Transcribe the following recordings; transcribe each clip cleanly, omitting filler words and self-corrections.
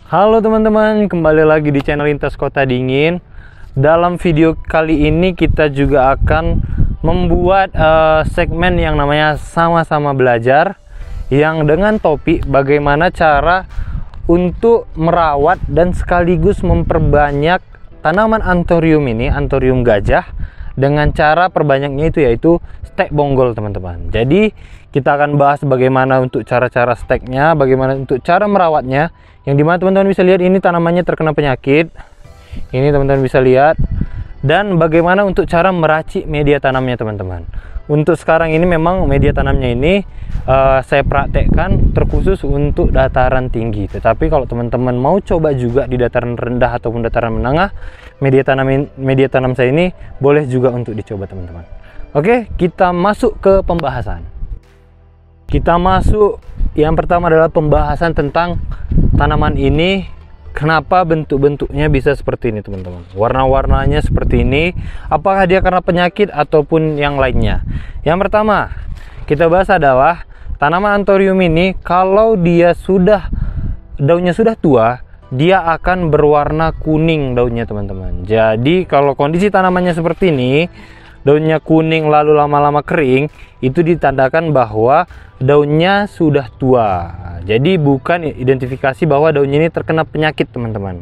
Halo teman-teman, kembali lagi di channel Lintas Kota Dingin. Dalam video kali ini kita juga akan membuat segmen yang namanya sama-sama belajar, yang dengan topik bagaimana cara untuk merawat dan sekaligus memperbanyak tanaman anthurium ini, anthurium gajah, dengan cara perbanyaknya itu yaitu stek bonggol teman-teman. Jadi kita akan bahas bagaimana untuk cara-cara steknya, bagaimana untuk cara merawatnya, yang dimana teman-teman bisa lihat ini tanamannya terkena penyakit, ini teman-teman bisa lihat, dan bagaimana untuk cara meracik media tanamnya teman-teman. Untuk sekarang ini memang media tanamnya ini saya praktekkan terkhusus untuk dataran tinggi, tetapi kalau teman-teman mau coba juga di dataran rendah ataupun dataran menengah, media tanam saya ini boleh juga untuk dicoba teman-teman. Oke, kita masuk ke pembahasan. Kita masuk, yang pertama adalah pembahasan tentang tanaman ini. Kenapa bentuk-bentuknya bisa seperti ini teman-teman, warna-warnanya seperti ini, apakah dia karena penyakit ataupun yang lainnya. Yang pertama kita bahas adalah tanaman anthurium ini, kalau dia sudah daunnya sudah tua, dia akan berwarna kuning daunnya teman-teman. Jadi kalau kondisi tanamannya seperti ini, daunnya kuning lalu lama-lama kering, itu ditandakan bahwa daunnya sudah tua. Jadi bukan identifikasi bahwa daunnya ini terkena penyakit teman-teman.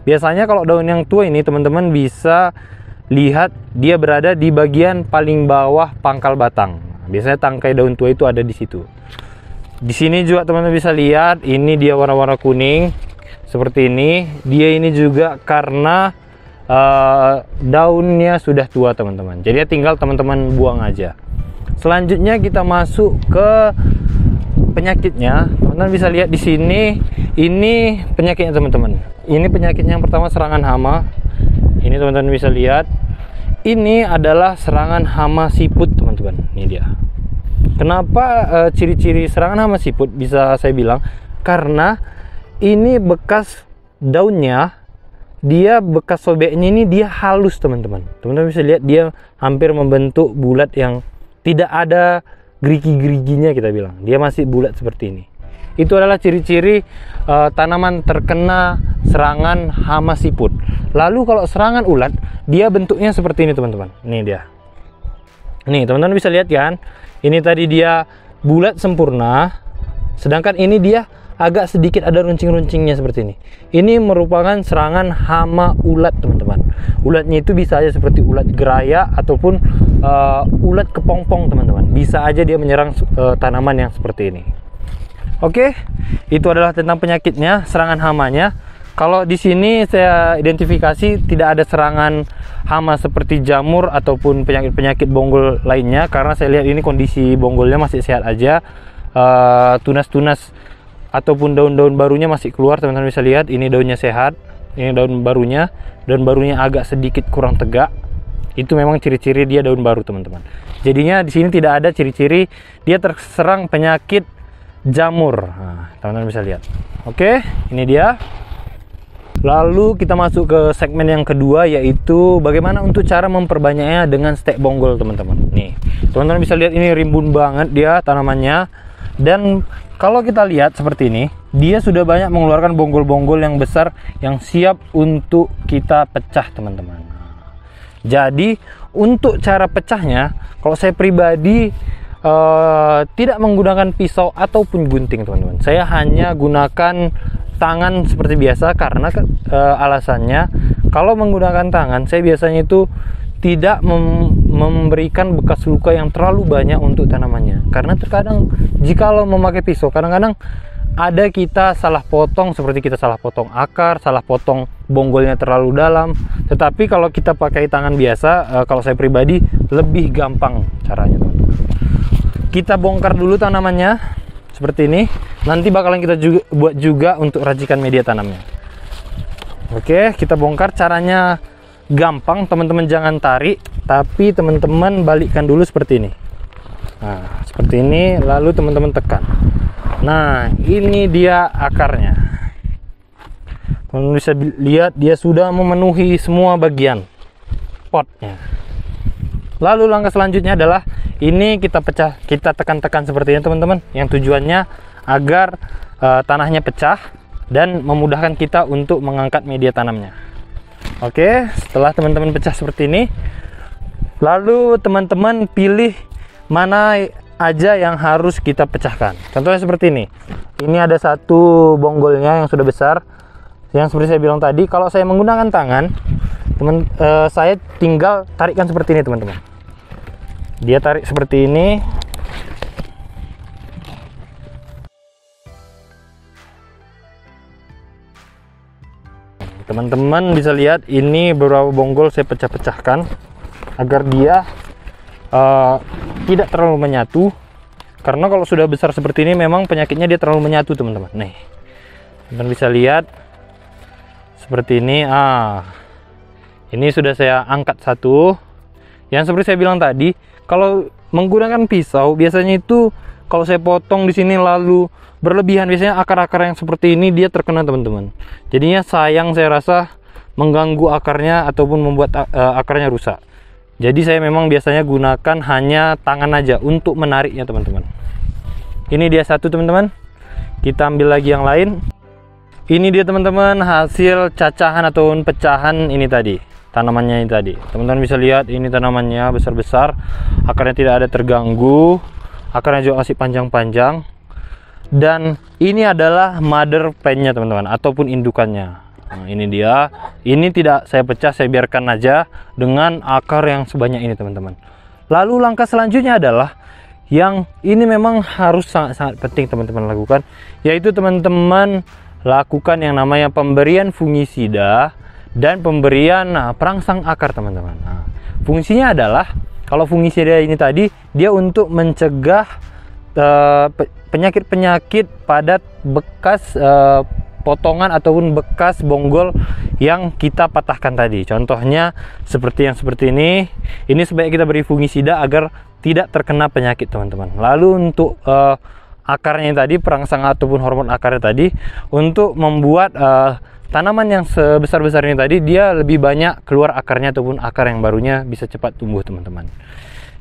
Biasanya kalau daun yang tua ini teman-teman bisa lihat dia berada di bagian paling bawah pangkal batang. Biasanya tangkai daun tua itu ada di situ. Di sini juga teman-teman bisa lihat, ini dia warna-warna kuning seperti ini. Dia ini juga karena daunnya sudah tua teman-teman. Jadi tinggal teman-teman buang aja. Selanjutnya kita masuk ke penyakitnya. Teman-teman bisa lihat di sini, ini penyakitnya teman-teman. Ini penyakitnya yang pertama serangan hama. Ini teman-teman bisa lihat. Ini adalah serangan hama siput teman-teman. Ini dia. Kenapa ciri-ciri serangan hama siput bisa saya bilang? Karena ini bekas daunnya, dia bekas sobeknya ini dia halus teman-teman. Teman-teman bisa lihat dia hampir membentuk bulat yang tidak ada gerigi-geriginya, kita bilang. Dia masih bulat seperti ini. Itu adalah ciri-ciri tanaman terkena serangan hama siput. Lalu kalau serangan ulat, dia bentuknya seperti ini teman-teman. Ini dia. Nih teman-teman bisa lihat kan? Ini tadi dia bulat sempurna, sedangkan ini dia agak sedikit ada runcing-runcingnya seperti ini. Ini merupakan serangan hama ulat teman-teman. Ulatnya itu bisa aja seperti ulat geraya ataupun ulat kepompong teman-teman. Bisa aja dia menyerang tanaman yang seperti ini. Oke, itu adalah tentang penyakitnya, serangan hamanya. Kalau di sini saya identifikasi tidak ada serangan hama seperti jamur ataupun penyakit-penyakit bonggol lainnya, karena saya lihat ini kondisi bonggolnya masih sehat aja. Tunas-tunas ataupun daun-daun barunya masih keluar, teman-teman bisa lihat. Ini daunnya sehat, ini daun barunya agak sedikit kurang tegak. Itu memang ciri-ciri dia daun baru teman-teman. Jadinya di sini tidak ada ciri-ciri dia terserang penyakit jamur. Nah, teman-teman bisa lihat. Oke, ini dia. Lalu kita masuk ke segmen yang kedua, yaitu bagaimana untuk cara memperbanyaknya dengan stek bonggol teman-teman. Nih, teman-teman bisa lihat ini rimbun banget dia tanamannya. Dan kalau kita lihat seperti ini, dia sudah banyak mengeluarkan bonggol-bonggol yang besar yang siap untuk kita pecah teman-teman. Jadi untuk cara pecahnya, kalau saya pribadi tidak menggunakan pisau ataupun gunting teman-teman. Saya hanya gunakan tangan seperti biasa, karena alasannya kalau menggunakan tangan saya biasanya itu tidak memberikan bekas luka yang terlalu banyak untuk tanamannya. Karena terkadang jikalau memakai pisau, kadang-kadang ada kita salah potong, seperti kita salah potong akar, salah potong bonggolnya terlalu dalam. Tetapi kalau kita pakai tangan biasa, kalau saya pribadi lebih gampang caranya teman-teman. Kita bongkar dulu tanamannya seperti ini. Nanti bakalan kita buat juga untuk racikan media tanamnya. Oke, kita bongkar. Caranya gampang teman-teman, jangan tarik, tapi teman-teman balikkan dulu seperti ini. Nah, seperti ini, lalu teman-teman tekan. Nah, ini dia akarnya. Teman-teman bisa lihat dia sudah memenuhi semua bagian potnya. Lalu langkah selanjutnya adalah ini kita pecah, kita tekan-tekan seperti ini teman-teman, yang tujuannya agar tanahnya pecah dan memudahkan kita untuk mengangkat media tanamnya. Oke, setelah teman-teman pecah seperti ini, lalu teman-teman pilih mana aja yang harus kita pecahkan. Contohnya seperti ini. Ini ada satu bonggolnya yang sudah besar. Yang seperti saya bilang tadi, kalau saya menggunakan tangan, saya tinggal tarikkan seperti ini, teman-teman. Dia tarik seperti ini. Teman-teman bisa lihat ini beberapa bonggol saya pecah-pecahkan agar dia tidak terlalu menyatu, karena kalau sudah besar seperti ini memang penyakitnya dia terlalu menyatu, teman-teman. Nih, teman-teman bisa lihat seperti ini. Ini sudah saya angkat satu. Yang seperti saya bilang tadi, kalau menggunakan pisau biasanya itu kalau saya potong di sini lalu berlebihan, biasanya akar-akar yang seperti ini dia terkena, teman-teman. Jadinya sayang, saya rasa mengganggu akarnya ataupun membuat akarnya rusak. Jadi saya memang biasanya gunakan hanya tangan aja untuk menariknya, teman-teman. Ini dia satu, teman-teman. Kita ambil lagi yang lain. Ini dia, teman-teman, hasil cacahan ataupun pecahan ini tadi, tanamannya ini tadi. Teman-teman bisa lihat ini tanamannya besar-besar, akarnya tidak ada terganggu, akarnya juga masih panjang-panjang. Dan ini adalah mother plant-nya, teman-teman, ataupun indukannya. Nah, ini dia. Ini tidak saya pecah, saya biarkan aja dengan akar yang sebanyak ini, teman-teman. Lalu langkah selanjutnya adalah yang ini memang harus sangat-sangat penting teman-teman lakukan, yaitu teman-teman lakukan yang namanya pemberian fungisida dan pemberian perangsang akar, teman-teman. Nah, fungsinya adalah, kalau fungisida ini tadi dia untuk mencegah penyakit-penyakit pada bekas potongan ataupun bekas bonggol yang kita patahkan tadi. Contohnya seperti yang seperti ini sebaiknya kita beri fungisida agar tidak terkena penyakit, teman-teman. Lalu untuk akarnya tadi, perangsang ataupun hormon akarnya tadi, untuk membuat tanaman yang sebesar-besar ini tadi dia lebih banyak keluar akarnya ataupun akar yang barunya bisa cepat tumbuh, teman-teman.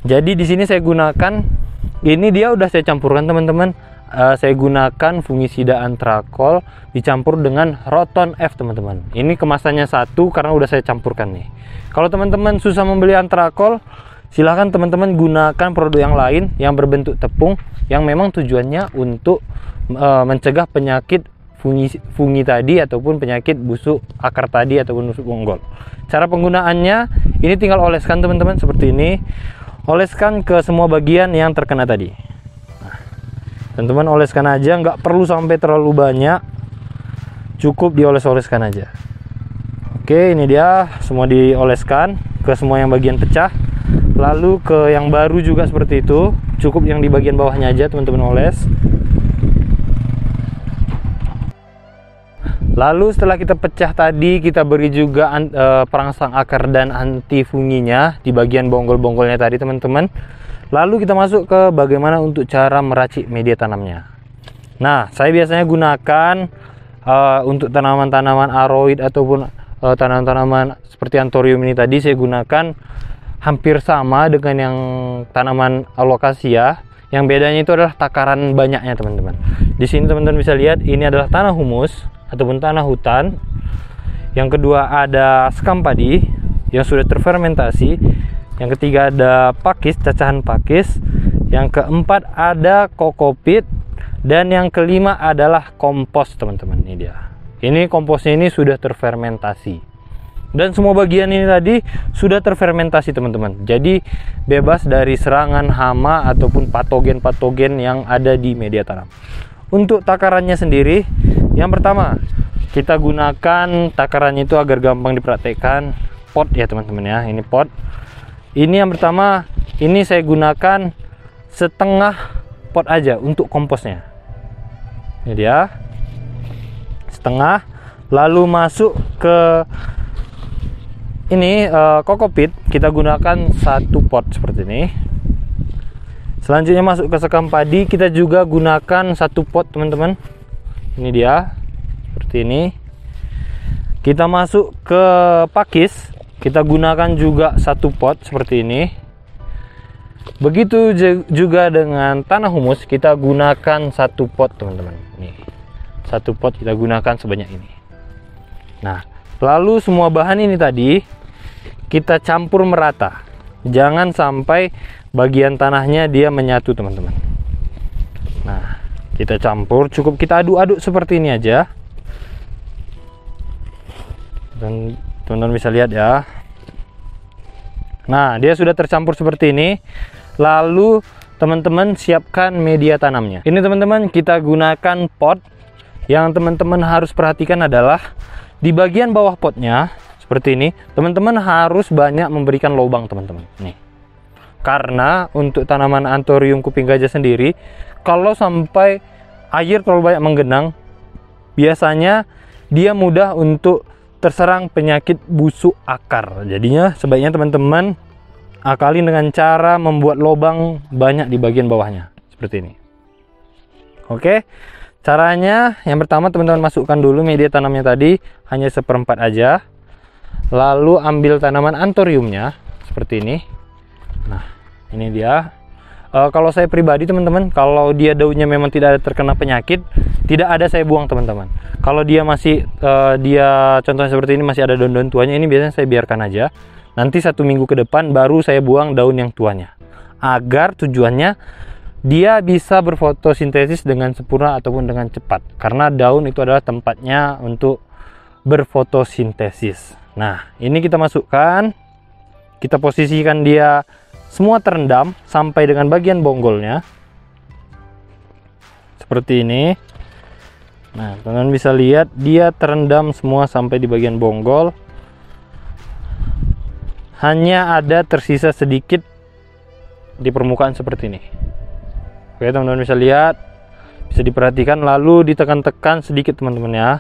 Jadi di sini saya gunakan, ini dia udah saya campurkan, teman-teman. Saya gunakan fungisida antrakol dicampur dengan Roton F, teman-teman. Ini kemasannya satu karena udah saya campurkan nih. Kalau teman-teman susah membeli antrakol, silahkan teman-teman gunakan produk yang lain yang berbentuk tepung, yang memang tujuannya untuk mencegah penyakit fungi tadi ataupun penyakit busuk akar tadi ataupun busuk bonggol. Cara penggunaannya ini tinggal oleskan, teman-teman, seperti ini. Oleskan ke semua bagian yang terkena tadi. Teman-teman oleskan aja, nggak perlu sampai terlalu banyak, cukup dioles-oleskan aja. Oke, ini dia semua dioleskan ke semua yang bagian pecah. Lalu ke yang baru juga seperti itu, cukup yang di bagian bawahnya aja teman-teman oles. Lalu setelah kita pecah tadi, kita beri juga perangsang akar dan anti funginya di bagian bonggol-bonggolnya tadi, teman-teman. Lalu kita masuk ke bagaimana untuk cara meracik media tanamnya. Nah, saya biasanya gunakan untuk tanaman-tanaman aroid ataupun tanaman-tanaman seperti anthurium ini tadi, saya gunakan hampir sama dengan yang tanaman alocasia. Yang bedanya itu adalah takaran banyaknya, teman-teman. Di sini teman-teman bisa lihat ini adalah tanah humus ataupun tanah hutan. Yang kedua ada sekam padi yang sudah terfermentasi. Yang ketiga ada pakis, cacahan pakis. Yang keempat ada kokopit. Dan yang kelima adalah kompos, teman-teman. Ini dia. Ini komposnya ini sudah terfermentasi. Dan semua bagian ini tadi sudah terfermentasi, teman-teman. Jadi bebas dari serangan hama ataupun patogen-patogen yang ada di media tanam. Untuk takarannya sendiri, yang pertama kita gunakan takarannya itu agar gampang dipraktekkan, pot ya, teman-teman ya. Ini pot. Ini yang pertama, ini saya gunakan setengah pot aja untuk komposnya. Ini dia, setengah. Lalu masuk ke ini kokopit, kita gunakan satu pot seperti ini. Selanjutnya masuk ke sekam padi, kita juga gunakan satu pot, teman-teman. Ini dia, seperti ini. Kita masuk ke pakis, kita gunakan juga satu pot seperti ini. Begitu juga dengan tanah humus, kita gunakan satu pot, teman-teman. Nih, satu pot kita gunakan sebanyak ini. Nah, lalu semua bahan ini tadi kita campur merata. Jangan sampai bagian tanahnya dia menyatu, teman-teman. Nah, kita campur, cukup kita aduk-aduk seperti ini aja. Dan teman-teman bisa lihat ya. Nah, dia sudah tercampur seperti ini. Lalu teman-teman siapkan media tanamnya. Ini teman-teman, kita gunakan pot. Yang teman-teman harus perhatikan adalah di bagian bawah potnya seperti ini, teman-teman harus banyak memberikan lubang, teman-teman. Nih. Karena untuk tanaman anthurium kuping gajah sendiri, kalau sampai air terlalu banyak menggenang, biasanya dia mudah untuk terserang penyakit busuk akar. Jadinya sebaiknya teman-teman akalin dengan cara membuat lubang banyak di bagian bawahnya seperti ini. Oke, caranya yang pertama teman-teman masukkan dulu media tanamnya tadi hanya 1/4 aja, lalu ambil tanaman anthuriumnya seperti ini. Nah, ini dia. Kalau saya pribadi teman-teman, kalau dia daunnya memang tidak ada terkena penyakit, tidak ada saya buang, teman-teman. Kalau dia masih dia contohnya seperti ini masih ada daun-daun tuanya, ini biasanya saya biarkan aja. Nanti 1 minggu ke depan baru saya buang daun yang tuanya, agar tujuannya dia bisa berfotosintesis dengan sempurna ataupun dengan cepat, karena daun itu adalah tempatnya untuk berfotosintesis. Nah, ini kita masukkan, kita posisikan dia semua terendam sampai dengan bagian bonggolnya seperti ini. Nah, teman-teman bisa lihat dia terendam semua sampai di bagian bonggol. Hanya ada tersisa sedikit di permukaan seperti ini. Oke, teman-teman bisa lihat, bisa diperhatikan, lalu ditekan-tekan sedikit teman-teman ya.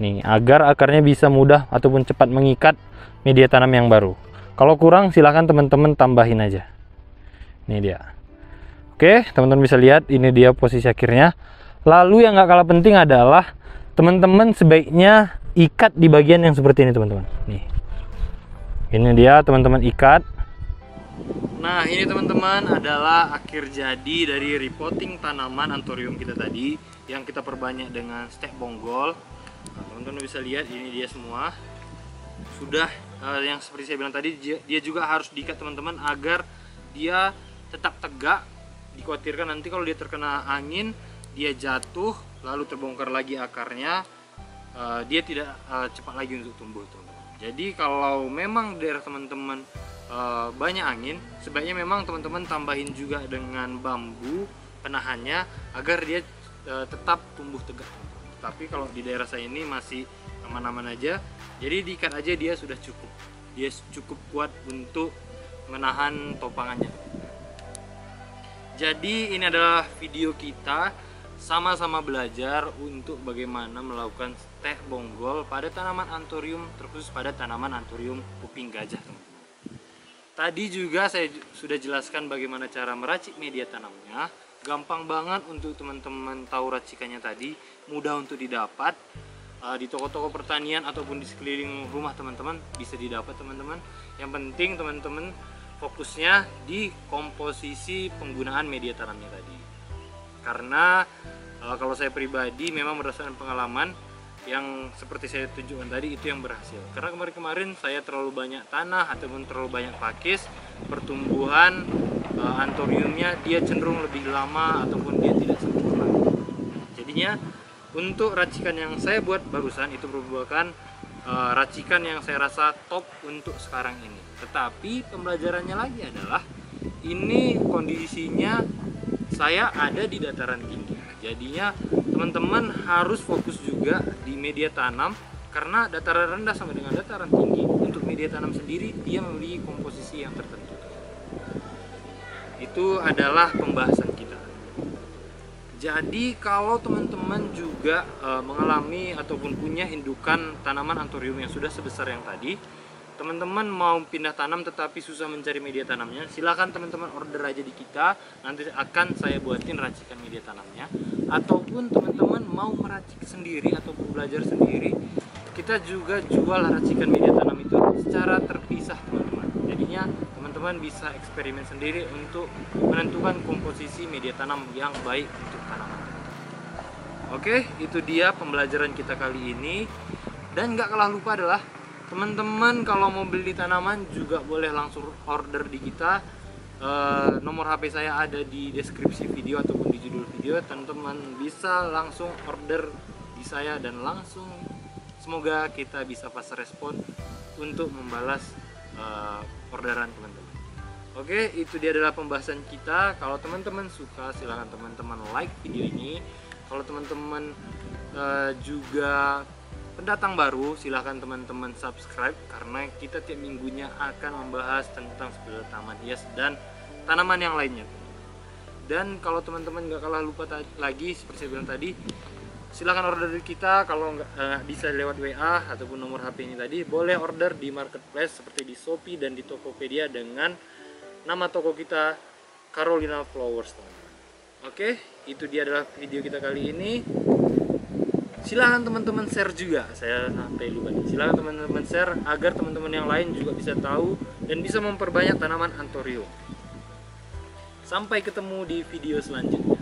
Nih, agar akarnya bisa mudah ataupun cepat mengikat media tanam yang baru. Kalau kurang silahkan teman-teman tambahin aja. Ini dia. Oke, teman-teman bisa lihat ini dia posisi akhirnya. Lalu yang gak kalah penting adalah teman-teman sebaiknya ikat di bagian yang seperti ini, teman-teman. Nih. Ini dia teman-teman ikat. Nah, ini teman-teman adalah akhir jadi dari repotting tanaman anthurium kita tadi yang kita perbanyak dengan stek bonggol. Nah, teman-teman bisa lihat ini dia semua. Sudah yang seperti saya bilang tadi, dia juga harus diikat teman-teman agar dia tetap tegak. Dikhawatirkan nanti kalau dia terkena angin, dia jatuh lalu terbongkar lagi akarnya, dia tidak cepat lagi untuk tumbuh, teman-teman. Jadi kalau memang daerah teman-teman banyak angin, sebaiknya memang teman-teman tambahin juga dengan bambu penahannya agar dia tetap tumbuh tegak. Tapi kalau di daerah saya ini masih aman-aman aja, jadi diikat aja dia sudah cukup. Dia cukup kuat untuk menahan topangannya. Jadi ini adalah video kita sama-sama belajar untuk bagaimana melakukan stek bonggol pada tanaman anthurium, terkhusus pada tanaman anthurium kuping gajah, teman-teman. Tadi juga saya sudah jelaskan bagaimana cara meracik media tanamnya. Gampang banget untuk teman-teman tahu racikannya tadi, mudah untuk didapat. Di toko-toko pertanian ataupun di sekeliling rumah teman-teman bisa didapat, teman-teman. Yang penting teman-teman fokusnya di komposisi penggunaan media tanamnya tadi. Karena kalau saya pribadi memang berdasarkan pengalaman yang seperti saya tunjukkan tadi itu yang berhasil. Karena kemarin-kemarin saya terlalu banyak tanah ataupun terlalu banyak pakis, pertumbuhan anthuriumnya dia cenderung lebih lama ataupun dia tidak sempurna. Jadinya untuk racikan yang saya buat barusan itu merupakan racikan yang saya rasa top untuk sekarang ini. Tetapi pembelajarannya lagi adalah ini kondisinya saya ada di dataran tinggi. Jadinya teman-teman harus fokus juga di media tanam, karena dataran rendah sampai dengan dataran tinggi untuk media tanam sendiri dia memiliki komposisi yang tertentu. Itu adalah pembahasan kita. Jadi kalau teman-teman juga mengalami ataupun punya indukan tanaman anthurium yang sudah sebesar yang tadi, teman-teman mau pindah tanam tetapi susah mencari media tanamnya, silahkan teman-teman order aja di kita, nanti akan saya buatin racikan media tanamnya. Ataupun teman-teman mau meracik sendiri ataupun belajar sendiri, kita juga jual racikan media tanam itu secara terpisah, teman-teman. Jadinya teman-teman bisa eksperimen sendiri untuk menentukan komposisi media tanam yang baik untuk tanaman. Oke, itu dia pembelajaran kita kali ini. Dan nggak kalah lupa adalah teman-teman kalau mau beli tanaman juga boleh langsung order di kita. Nomor HP saya ada di deskripsi video ataupun di judul video. Teman-teman bisa langsung order di saya dan langsung semoga kita bisa fast respon untuk membalas orderan teman-teman. Oke, itu dia adalah pembahasan kita. Kalau teman-teman suka silahkan teman-teman like video ini. Kalau teman-teman juga pendatang baru, silahkan teman-teman subscribe karena kita tiap minggunya akan membahas tentang seputar taman hias dan tanaman yang lainnya. Dan kalau teman-teman nggak kalah lupa lagi seperti saya bilang tadi, silahkan order dari kita. Kalau nggak bisa lewat WA ataupun nomor HP ini tadi, boleh order di marketplace seperti di Shopee dan di Tokopedia dengan nama toko kita Carolina Flowers, teman-teman. Oke, itu dia adalah video kita kali ini. Silahkan teman-teman share juga, saya sampai lupa nih. Silahkan teman-teman share agar teman-teman yang lain juga bisa tahu dan bisa memperbanyak tanaman Anthurium. Sampai ketemu di video selanjutnya.